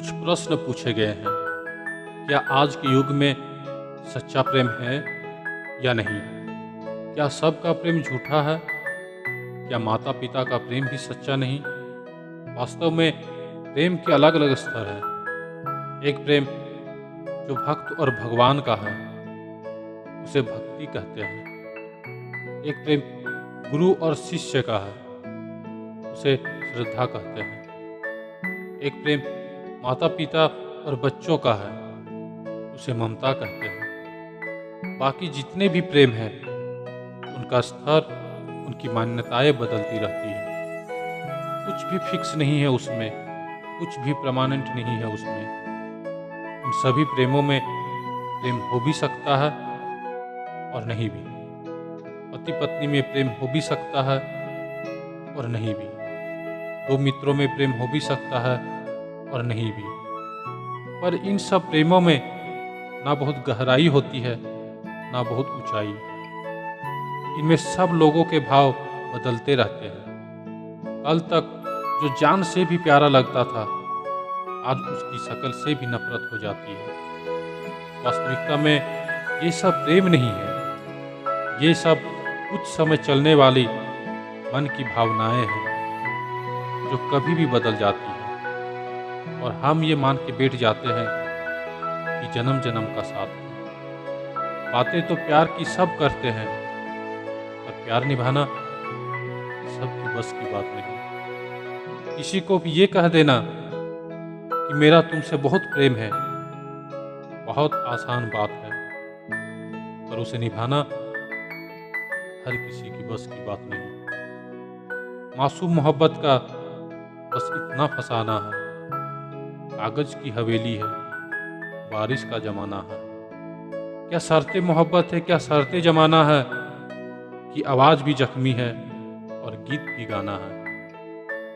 कुछ प्रश्न पूछे गए हैं। क्या आज के युग में सच्चा प्रेम है या नहीं? क्या सबका प्रेम झूठा है? क्या माता पिता का प्रेम भी सच्चा नहीं? वास्तव में प्रेम के अलग अलग स्तर हैं। एक प्रेम जो भक्त और भगवान का है, उसे भक्ति कहते हैं। एक प्रेम गुरु और शिष्य का है, उसे श्रद्धा कहते हैं। एक प्रेम माता पिता और बच्चों का है, उसे ममता कहते हैं। बाकी जितने भी प्रेम हैं, उनका स्तर, उनकी मान्यताएं बदलती रहती हैं। कुछ भी फिक्स नहीं है उसमें, कुछ भी परमानेंट नहीं है उसमें। उन सभी प्रेमों में प्रेम हो भी सकता है और नहीं भी। पति पत्नी में प्रेम हो भी सकता है और नहीं भी। दो मित्रों में प्रेम हो भी सकता है और नहीं भी। पर इन सब प्रेमों में ना बहुत गहराई होती है, ना बहुत ऊंचाई। इनमें सब लोगों के भाव बदलते रहते हैं। कल तक जो जान से भी प्यारा लगता था, आज उसकी शक्ल से भी नफरत हो जाती है। वास्तविकता में ये सब प्रेम नहीं है, ये सब कुछ समय चलने वाली मन की भावनाएं हैं जो कभी भी बदल जाती हैं, और हम ये मान के बैठ जाते हैं कि जन्म जन्म का साथ है। बातें तो प्यार की सब करते हैं, पर प्यार निभाना सबकी बस की बात नहीं। किसी को भी ये कह देना कि मेरा तुमसे बहुत प्रेम है, बहुत आसान बात है, पर उसे निभाना हर किसी की बस की बात नहीं। मासूम मोहब्बत का बस इतना फसाना है, कागज की हवेली है, बारिश का जमाना है। क्या शर्ते मोहब्बत है, क्या शर्ते जमाना है कि आवाज भी जख्मी है और गीत भी गाना है।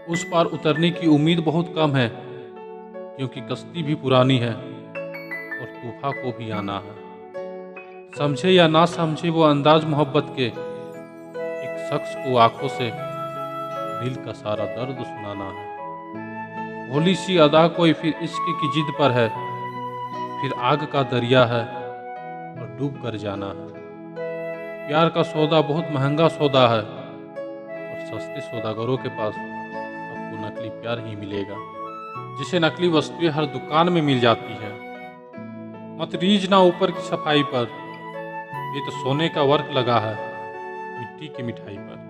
उस पार उतरने की उम्मीद बहुत कम है, क्योंकि कश्ती भी पुरानी है और तूफा को भी आना है। समझे या ना समझे वो अंदाज मोहब्बत के, एक शख्स को आंखों से दिल का सारा दर्द सुनाना है। भोली सी अदा कोई फिर इश्क की जिद पर है, फिर आग का दरिया है और डूब कर जाना है। प्यार का सौदा बहुत महंगा सौदा है, और सस्ते सौदागरों के पास आपको नकली प्यार ही मिलेगा। जिसे नकली वस्तुएं हर दुकान में मिल जाती है। मत रीझ ना ऊपर की सफाई पर, ये तो सोने का वर्क लगा है मिट्टी की मिठाई पर।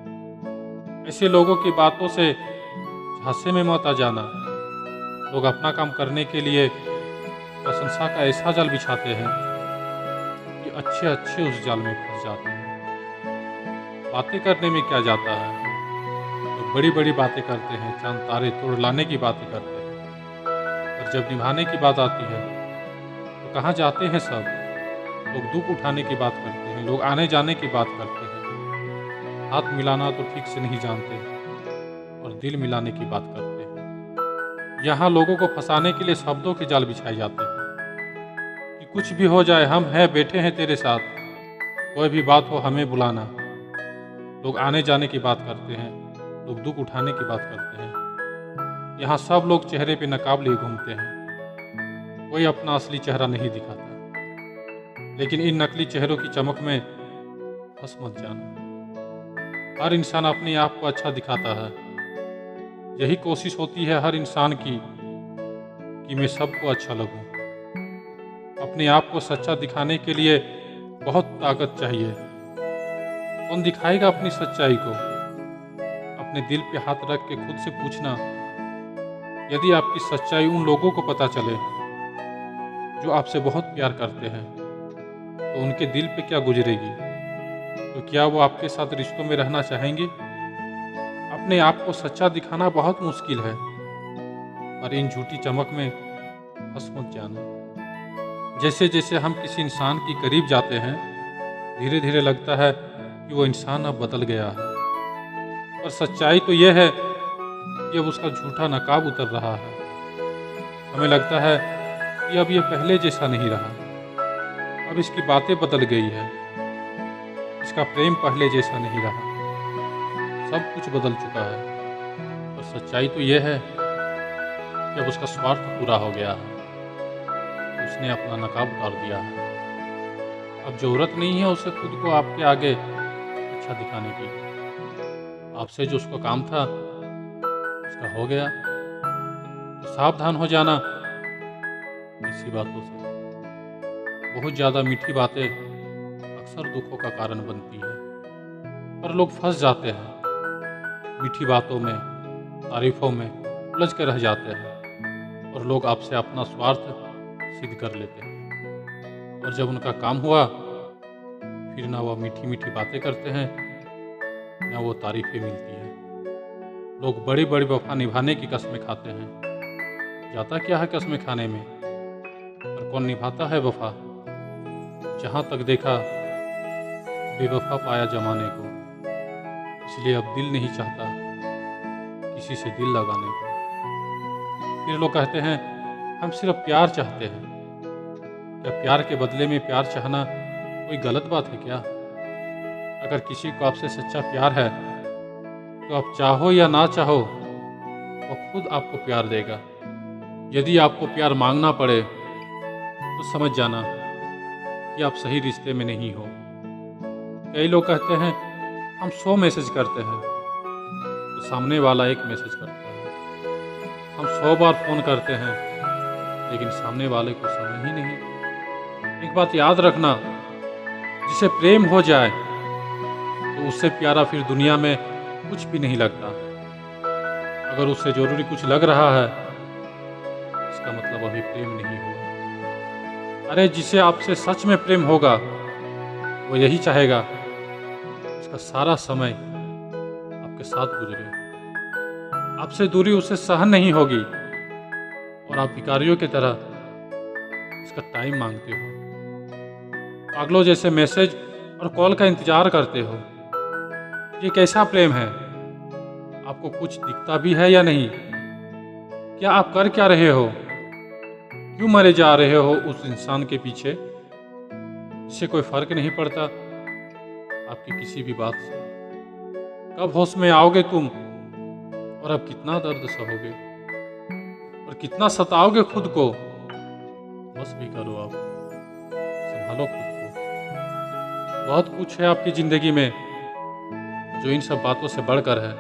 ऐसे लोगों की बातों से झांसे में मत आ जाना। लोग अपना काम करने के लिए प्रशंसा का ऐसा जाल बिछाते हैं कि अच्छे अच्छे उस जाल में फंस जाते हैं। बातें करने में क्या जाता है, लोग बड़ी बड़ी बातें करते हैं, चांद तारे तोड़ लाने की बातें करते हैं, और जब निभाने की बात आती है तो कहाँ जाते हैं सब। लोग दुख उठाने की बात करते हैं, लोग आने जाने की बात करते हैं, हाथ मिलाना तो ठीक से नहीं जानते और दिल मिलाने की बात करते हैं। यहाँ लोगों को फंसाने के लिए शब्दों के जाल बिछाए जाते हैं कि कुछ भी हो जाए, हम हैं, बैठे हैं तेरे साथ, कोई भी बात हो हमें बुलाना। लोग आने जाने की बात करते हैं, लोग दुख उठाने की बात करते हैं। यहाँ सब लोग चेहरे पे नकाब लिए घूमते हैं, कोई अपना असली चेहरा नहीं दिखाता। लेकिन इन नकली चेहरों की चमक में फंस मत जाना। हर इंसान अपने आप को अच्छा दिखाता है। यही कोशिश होती है हर इंसान की कि मैं सबको अच्छा लगूं। अपने आप को सच्चा दिखाने के लिए बहुत ताकत चाहिए। कौन दिखाएगा अपनी सच्चाई को? अपने दिल पे हाथ रख के खुद से पूछना, यदि आपकी सच्चाई उन लोगों को पता चले जो आपसे बहुत प्यार करते हैं, तो उनके दिल पे क्या गुजरेगी? तो क्या वो आपके साथ रिश्तों में रहना चाहेंगे? अपने आप को सच्चा दिखाना बहुत मुश्किल है, पर इन झूठी चमक में फंस मत जाना। जैसे जैसे हम किसी इंसान के करीब जाते हैं, धीरे धीरे लगता है कि वो इंसान अब बदल गया है, पर सच्चाई तो यह है कि अब उसका झूठा नकाब उतर रहा है। हमें लगता है कि अब ये पहले जैसा नहीं रहा, अब इसकी बातें बदल गई है, इसका प्रेम पहले जैसा नहीं रहा, सब कुछ बदल चुका है। और सच्चाई तो यह है जब उसका स्वार्थ पूरा हो गया है, उसने अपना नकाब उतार दिया है। अब ज़रूरत नहीं है उसे खुद को आपके आगे अच्छा दिखाने की। आपसे जो उसका काम था उसका हो गया, तो सावधान हो जाना ऐसी बातों से। बहुत ज़्यादा मीठी बातें अक्सर दुखों का कारण बनती है, पर लोग फंस जाते हैं मीठी बातों में, तारीफों में उलझ के रह जाते हैं और लोग आपसे अपना स्वार्थ सिद्ध कर लेते हैं। और जब उनका काम हुआ, फिर ना वो मीठी मीठी बातें करते हैं, ना वो तारीफें मिलती हैं। लोग बड़ी बड़ी वफा निभाने की कस्में खाते हैं। जाता क्या है कस्में खाने में, पर कौन निभाता है वफा। जहाँ तक देखा बेवफा पाया जमाने को, इसलिए अब दिल नहीं चाहता किसी से दिल लगाने को। फिर लोग कहते हैं हम सिर्फ प्यार चाहते हैं। क्या प्यार के बदले में प्यार चाहना कोई गलत बात है क्या? अगर किसी को आपसे सच्चा प्यार है तो आप चाहो या ना चाहो वो खुद आपको प्यार देगा। यदि आपको प्यार मांगना पड़े तो समझ जाना कि आप सही रिश्ते में नहीं हो। कई लोग कहते हैं हम 100 मैसेज करते हैं तो सामने वाला एक मैसेज करता है। हम 100 बार फ़ोन करते हैं लेकिन सामने वाले को समय ही नहीं। एक बात याद रखना, जिसे प्रेम हो जाए तो उससे प्यारा फिर दुनिया में कुछ भी नहीं लगता। अगर उससे ज़रूरी कुछ लग रहा है इसका मतलब अभी प्रेम नहीं हुआ। अरे जिसे आपसे सच में प्रेम होगा वो यही चाहेगा उसका सारा समय आपके साथ गुजरे। आपसे दूरी उसे सहन नहीं होगी और आप भिखारियों की तरह इसका टाइम मांगते हो। पागलों जैसे मैसेज और कॉल का इंतजार करते हो। ये कैसा प्रेम है? आपको कुछ दिखता भी है या नहीं? क्या आप कर क्या रहे हो? क्यों मरे जा रहे हो उस इंसान के पीछे जिससे कोई फर्क नहीं पड़ता आपकी किसी भी बात से? कब होश में आओगे तुम और अब कितना दर्द सहोगे और कितना सताओगे खुद को? बस भी करो, आप संभालो खुद को। बहुत कुछ है आपकी ज़िंदगी में जो इन सब बातों से बढ़कर है।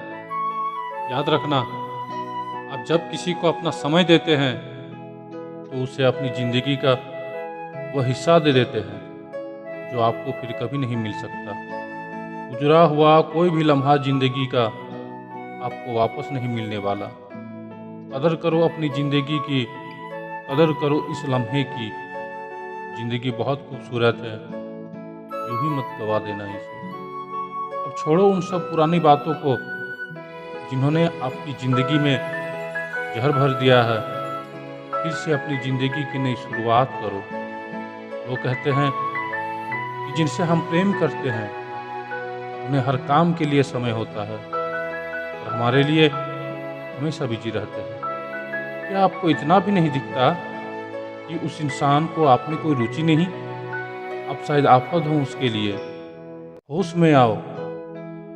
याद रखना, आप जब किसी को अपना समय देते हैं तो उसे अपनी ज़िंदगी का वो हिस्सा दे देते हैं जो आपको फिर कभी नहीं मिल सकता। गुजरा हुआ कोई भी लम्हा ज़िंदगी का आपको वापस नहीं मिलने वाला। कदर करो अपनी ज़िंदगी की, कदर करो इस लम्हे की। ज़िंदगी बहुत खूबसूरत है, यूं ही मत गवा देना इसे। अब छोड़ो उन सब पुरानी बातों को जिन्होंने आपकी ज़िंदगी में जहर भर दिया है। फिर से अपनी ज़िंदगी की नई शुरुआत करो। वो कहते हैं कि जिनसे हम प्रेम करते हैं उन्हें हर काम के लिए समय होता है और हमारे लिए हमेशा बिजी रहते हैं। क्या आपको इतना भी नहीं दिखता कि उस इंसान को आप में कोई रुचि नहीं? आप शायद आफत हो उसके लिए। होश में आओ,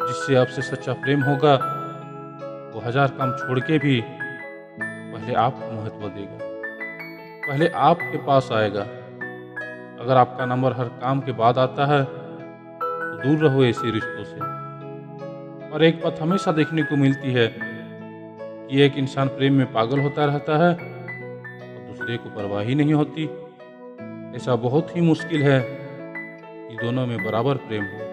जिससे आपसे सच्चा प्रेम होगा वो 1000 काम छोड़ के भी पहले आपको महत्व देगा, पहले आपके पास आएगा। अगर आपका नंबर हर काम के बाद आता है तो दूर रहो ऐसे रिश्तों से। और एक बात हमेशा देखने को मिलती है कि एक इंसान प्रेम में पागल होता रहता है और दूसरे को परवाह ही नहीं होती। ऐसा बहुत ही मुश्किल है कि दोनों में बराबर प्रेम हो।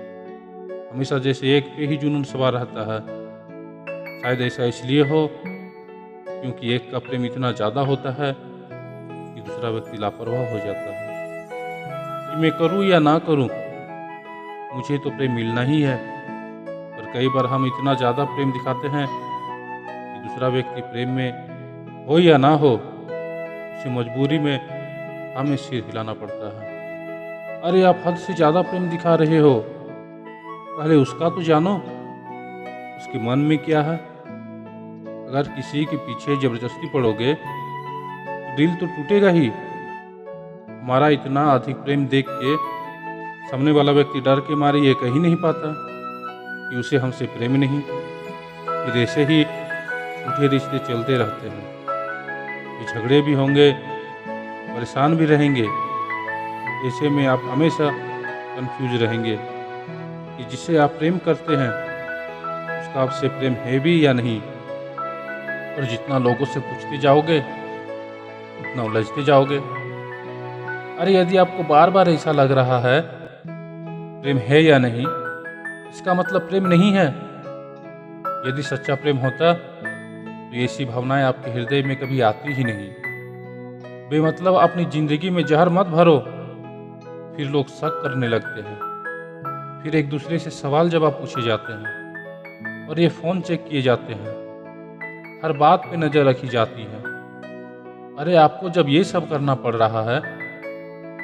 हमेशा जैसे एक पे ही जुनून सवार रहता है। शायद ऐसा इसलिए हो क्योंकि एक का प्रेम इतना ज़्यादा होता है कि दूसरा व्यक्ति लापरवाह हो जाता है कि मैं करूं या ना करूं, मुझे तो प्रेम मिलना ही है। पर कई बार हम इतना ज़्यादा प्रेम दिखाते हैं कि दूसरा व्यक्ति प्रेम में हो या ना हो, उसे मजबूरी में हमें सिर हिलाना पड़ता है। अरे आप हद से ज़्यादा प्रेम दिखा रहे हो, पहले उसका तो जानो, उसके मन में क्या है। अगर किसी के पीछे ज़बरदस्ती पड़ोगे तो दिल तो टूटेगा ही। हमारा इतना अधिक प्रेम देख के सामने वाला व्यक्ति डर के मारे ये कह ही नहीं पाता कि उसे हमसे प्रेम नहीं। फिर ऐसे ही झूठे रिश्ते चलते रहते हैं। कि झगड़े भी होंगे, परेशान भी रहेंगे। ऐसे में आप हमेशा कंफ्यूज रहेंगे कि जिसे आप प्रेम करते हैं उसका आपसे प्रेम है भी या नहीं। और जितना लोगों से पूछते जाओगे उतना उलझते जाओगे। अरे यदि आपको बार बार ऐसा लग रहा है प्रेम है या नहीं, इसका मतलब प्रेम नहीं है। यदि सच्चा प्रेम होता तो ऐसी भावनाएं आपके हृदय में कभी आती ही नहीं। बेमतलब अपनी जिंदगी में जहर मत भरो, फिर लोग शक करने लगते हैं। फिर एक दूसरे से सवाल जवाब पूछे जाते हैं और ये फोन चेक किए जाते हैं। हर बात पे नजर रखी जाती है। अरे आपको जब ये सब करना पड़ रहा है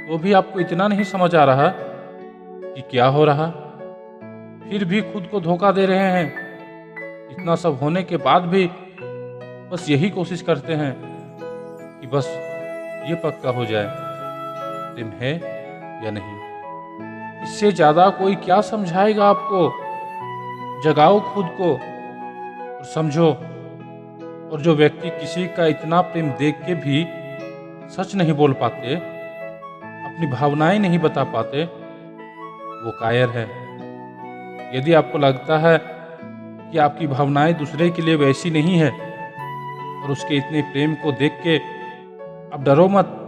तो भी आपको इतना नहीं समझ आ रहा कि क्या हो रहा। फिर भी खुद को धोखा दे रहे हैं। इतना सब होने के बाद भी बस यही कोशिश करते हैं कि बस ये पक्का हो जाए प्रेम है या नहीं। इससे ज्यादा कोई क्या समझाएगा आपको। जगाओ खुद को और समझो। और जो व्यक्ति किसी का इतना प्रेम देख के भी सच नहीं बोल पाते, अपनी भावनाएं नहीं बता पाते, वो कायर है। यदि आपको लगता है कि आपकी भावनाएं दूसरे के लिए वैसी नहीं है और उसके इतने प्रेम को देख के आप डरो मत।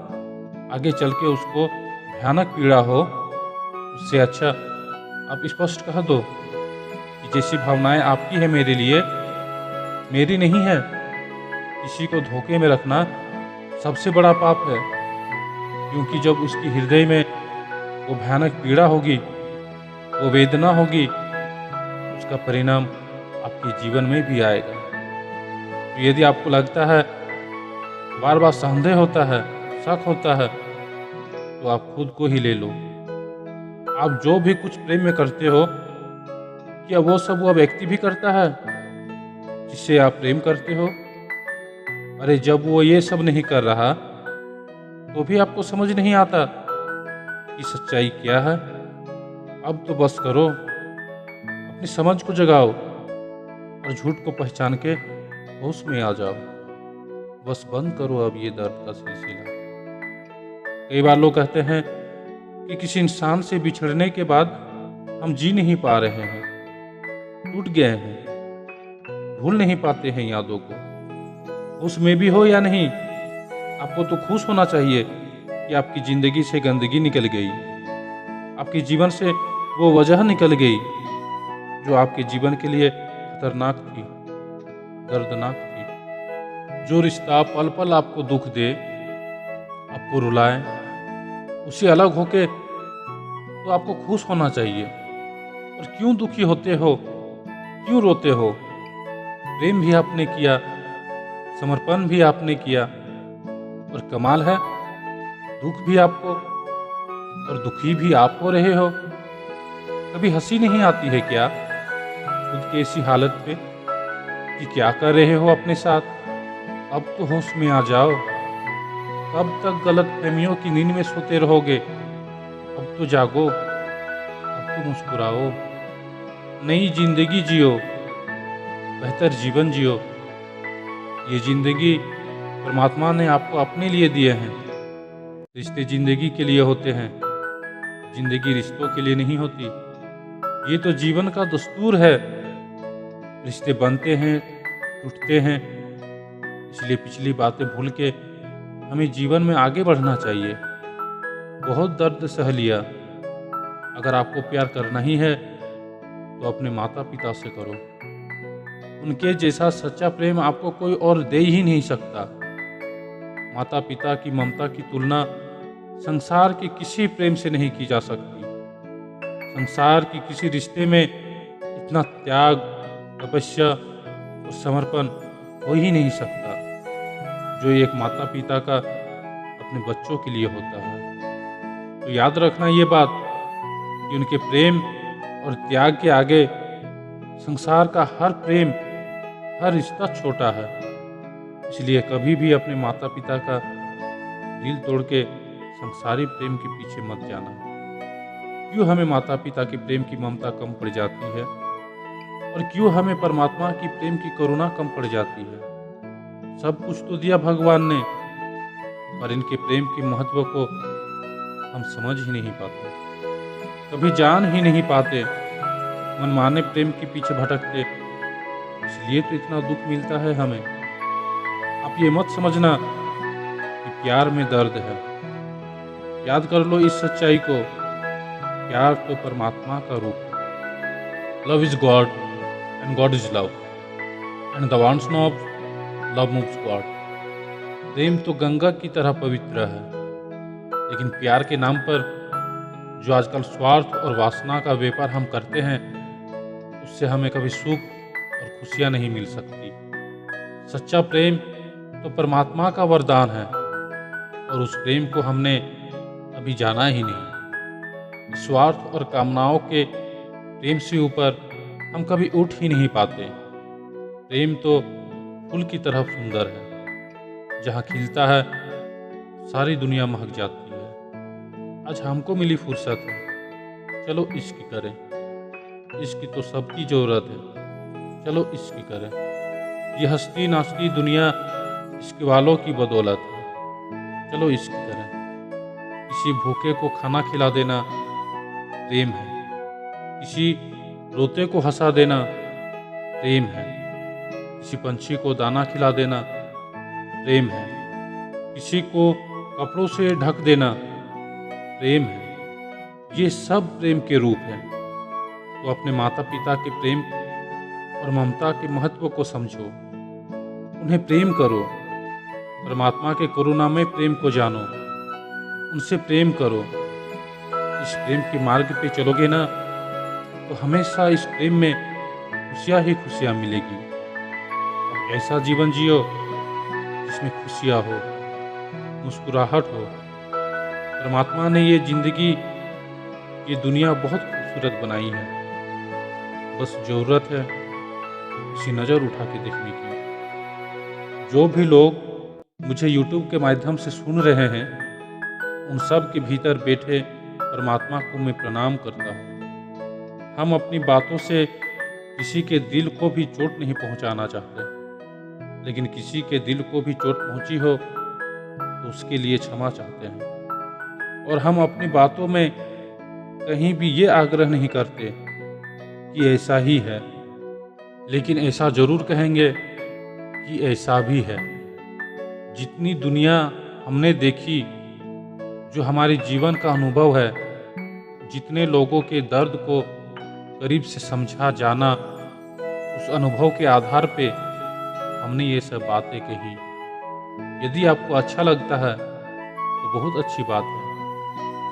आगे चल के उसको भयानक पीड़ा हो, उससे अच्छा आप स्पष्ट कह दो कि जैसी भावनाएं आपकी है मेरे लिए, मेरी नहीं है। किसी को धोखे में रखना सबसे बड़ा पाप है, क्योंकि जब उसकी हृदय में वो भयानक पीड़ा होगी, वो वेदना होगी, उसका परिणाम आपके जीवन में भी आएगा। तो यदि आपको लगता है, बार बार संदेह होता है, शक होता है, तो आप खुद को ही ले लो। आप जो भी कुछ प्रेम में करते हो, क्या वो सब वह व्यक्ति भी करता है जिससे आप प्रेम करते हो? अरे जब वो ये सब नहीं कर रहा तो भी आपको समझ नहीं आता कि सच्चाई क्या है। अब तो बस करो, अपनी समझ को जगाओ और झूठ को पहचान के होश में आ जाओ। बस बंद करो अब ये दर्द का सिलसिला। कई बार लोग कहते हैं कि किसी इंसान से बिछड़ने के बाद हम जी नहीं पा रहे हैं, टूट गए हैं, भूल नहीं पाते हैं यादों को। उसमें भी हो या नहीं, आपको तो खुश होना चाहिए कि आपकी जिंदगी से गंदगी निकल गई, आपके जीवन से वो वजह निकल गई जो आपके जीवन के लिए खतरनाक थी, दर्दनाक थी। जो रिश्ता पल पल आपको दुख दे, आपको रुलाए, उससे अलग होके तो आपको खुश होना चाहिए। और क्यों दुखी होते हो, क्यों रोते हो? प्रेम भी आपने किया, समर्पण भी आपने किया, और कमाल है दुख भी आपको और दुखी भी आप हो रहे हो। कभी हंसी नहीं आती है क्या खुद की ऐसी हालत पे कि क्या कर रहे हो अपने साथ? अब तो होश में आ जाओ। कब तक गलत फहमियों की नींद में सोते रहोगे? अब तो जागो, अब तो मुस्कुराओ, नई जिंदगी जियो, बेहतर जीवन जियो। ये जिंदगी परमात्मा ने आपको अपने लिए दिए हैं। रिश्ते जिंदगी के लिए होते हैं, जिंदगी रिश्तों के लिए नहीं होती। ये तो जीवन का दस्तूर है। रिश्ते बनते हैं, टूटते हैं, इसलिए पिछली बातें भूल के हमें जीवन में आगे बढ़ना चाहिए। बहुत दर्द सह लिया। अगर आपको प्यार करना ही है तो अपने माता पिता से करो। उनके जैसा सच्चा प्रेम आपको कोई और दे ही नहीं सकता। माता पिता की ममता की तुलना संसार के किसी प्रेम से नहीं की जा सकती। संसार की किसी रिश्ते में इतना त्याग, तपस्या और समर्पण हो ही नहीं सकता जो एक माता पिता का अपने बच्चों के लिए होता है। तो याद रखना ये बात कि उनके प्रेम और त्याग के आगे संसार का हर प्रेम, हर रिश्ता छोटा है। इसलिए कभी भी अपने माता पिता का दिल तोड़ के संसारी प्रेम के पीछे मत जाना। क्यों हमें माता पिता के प्रेम की ममता कम पड़ जाती है और क्यों हमें परमात्मा की प्रेम की करुणा कम पड़ जाती है? सब कुछ तो दिया भगवान ने, पर इनके प्रेम के महत्व को हम समझ ही नहीं पाते, कभी जान ही नहीं पाते, मनमाने प्रेम के पीछे भटकते, इसलिए तो इतना दुख मिलता है हमें। आप ये मत समझना कि प्यार में दर्द है, याद कर लो इस सच्चाई को, प्यार तो परमात्मा का रूप है। Love is God and God is love and the ones of love moves God. प्रेम तो गंगा की तरह पवित्र है, लेकिन प्यार के नाम पर जो आजकल स्वार्थ और वासना का व्यापार हम करते हैं, उससे हमें कभी सुख और खुशियां नहीं मिल सकती। सच्चा प्रेम तो परमात्मा का वरदान है, और उस प्रेम को हमने अभी जाना ही नहीं। स्वार्थ और कामनाओं के प्रेम से ऊपर हम कभी उठ ही नहीं पाते। प्रेम तो फूल की तरह सुंदर है, जहाँ खिलता है सारी दुनिया महक जाती है। आज हमको मिली फुर्सत है, चलो इश्क करें, इश्क तो सबकी ज़रूरत है, चलो इश्क करें। ये हंसती नाचती दुनिया इश्क वालों की बदौलत है, चलो इश्क करें। किसी भूखे को खाना खिला देना प्रेम है, किसी रोते को हंसा देना प्रेम है, किसी पंछी को दाना खिला देना प्रेम है, किसी को कपड़ों से ढक देना प्रेम है। ये सब प्रेम के रूप हैं। तो अपने माता पिता के प्रेम और ममता के महत्व को समझो, उन्हें प्रेम करो, परमात्मा के करुणामय प्रेम को जानो, उनसे प्रेम करो। इस प्रेम के मार्ग पे चलोगे ना, तो हमेशा इस प्रेम में खुशियाँ ही खुशियाँ मिलेगी। और ऐसा जीवन जियो जिसमें खुशियाँ हो, मुस्कुराहट हो। परमात्मा ने ये जिंदगी, ये दुनिया बहुत खूबसूरत बनाई है, बस ज़रूरत है किसी नज़र उठा के देखने की। जो भी लोग मुझे YouTube के माध्यम से सुन रहे हैं, उन सब के भीतर बैठे परमात्मा को मैं प्रणाम करता हूँ। हम अपनी बातों से किसी के दिल को भी चोट नहीं पहुँचाना चाहते, लेकिन किसी के दिल को भी चोट पहुँची हो तो उसके लिए क्षमा चाहते हैं। और हम अपनी बातों में कहीं भी ये आग्रह नहीं करते कि ऐसा ही है, लेकिन ऐसा ज़रूर कहेंगे कि ऐसा भी है। जितनी दुनिया हमने देखी, जो हमारे जीवन का अनुभव है, जितने लोगों के दर्द को करीब से समझा जाना, उस अनुभव के आधार पे हमने ये सब बातें कही। यदि आपको अच्छा लगता है तो बहुत अच्छी बात है,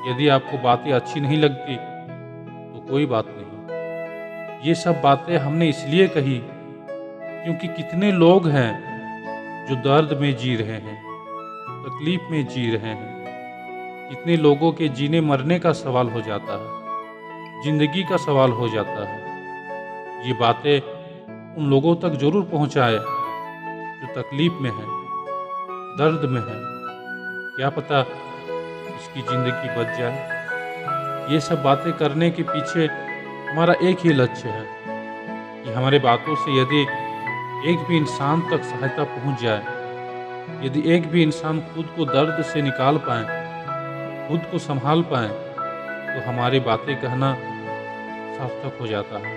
यदि आपको बातें अच्छी नहीं लगती तो कोई बात नहीं। ये सब बातें हमने इसलिए कही क्योंकि कितने लोग हैं जो दर्द में जी रहे हैं, तकलीफ में जी रहे हैं। कितने लोगों के जीने मरने का सवाल हो जाता है, जिंदगी का सवाल हो जाता है। ये बातें उन लोगों तक जरूर पहुंचाए जो तकलीफ में है, दर्द में है। क्या पता इसकी ज़िंदगी बच जाए। ये सब बातें करने के पीछे हमारा एक ही लक्ष्य है कि हमारे बातों से यदि एक भी इंसान तक सहायता पहुंच जाए, यदि एक भी इंसान खुद को दर्द से निकाल पाए, खुद को संभाल पाए, तो हमारी बातें कहना सार्थक हो जाता है।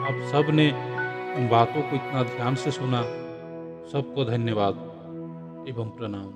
आप सब ने इन बातों को इतना ध्यान से सुना, सबको धन्यवाद एवं प्रणाम।